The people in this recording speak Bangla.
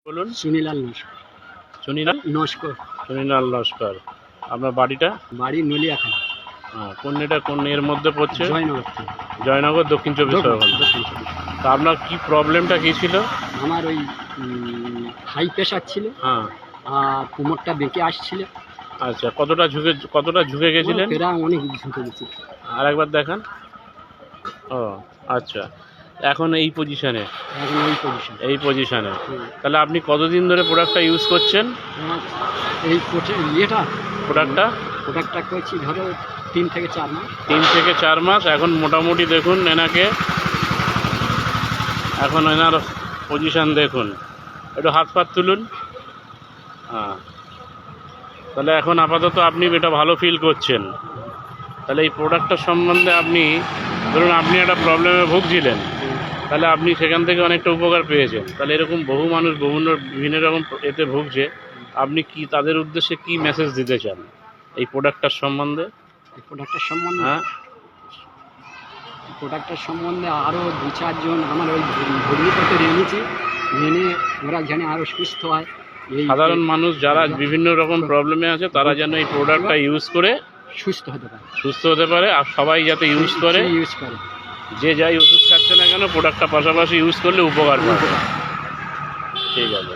বলুন। সুনীলাল নস্কর। সুনীলাল নস্কর। সুনীলাল নস্কর। আপনার বাড়িটা? বাড়ি নলিয়াখালী। কোন এর মধ্যে পড়ছে? জয়নগর থেকে। জয়নগর, দক্ষিণ চব্বিশ পরগনা। দক্ষিণ চব্বিশ পরগনা। তা আপনার কি প্রবলেমটা কী ছিল? আমার ওই হাই প্রেশার ছিল, হ্যাঁ, আর কোমরটা বেঁকে আসছিল। আচ্ছা। কতটা ঝুঁকে গেছিলেন? প্রায় অনেক ঝুঁকে গেছি। আর একবার দেখান। ও আচ্ছা, এখন এই পজিশানে? এখন এই পজিশন। এই পজিশানে তাহলে আপনি কতদিন ধরে প্রোডাক্টটা ইউজ করছেন? এই প্রোডাক্টটা করছি ধরো 3 থেকে 4 মাস। 3 থেকে 4 মাস। এখন মোটামুটি দেখুন এনাকে, এখন এনার পজিশান দেখুন, একটু হাত পাত তুলুন। হ্যাঁ, তাহলে এখন আপাতত আপনি এটা ভালো ফিল করছেন। তাহলে এই প্রোডাক্টটার সম্বন্ধে আপনি ধরুন আপনি একটা প্রবলেমে ভুগছিলেন, তাহলে আপনি সেখান থেকে অনেকটা উপকার পেয়েছেন। তাহলে এরকম বহু মানুষ বিভিন্ন রকম এতে ভুগছে, আপনি কি তাদের উদ্দেশ্যে কি মেসেজ দিতে চান এই প্রোডাক্টটার সম্বন্ধে? এই প্রোডাক্টটার সম্বন্ধে হ্যাঁ, আরও 2-4 জন আমার ওই ভগ্নিপথে এনেছে, এনে ওরা যেন আরও সুস্থ হয়। সাধারণ মানুষ যারা বিভিন্ন রকম প্রবলেমে আছে তারা যেন এই প্রোডাক্টটা ইউজ করে সুস্থ হতে পারে, আর সবাই যাতে ইউজ করে। যে যাই ওষুধ খাচ্ছে না কেন, প্রোডাক্টটা পাশাপাশি ইউজ করলে উপকার পাবে। ঠিক আছে।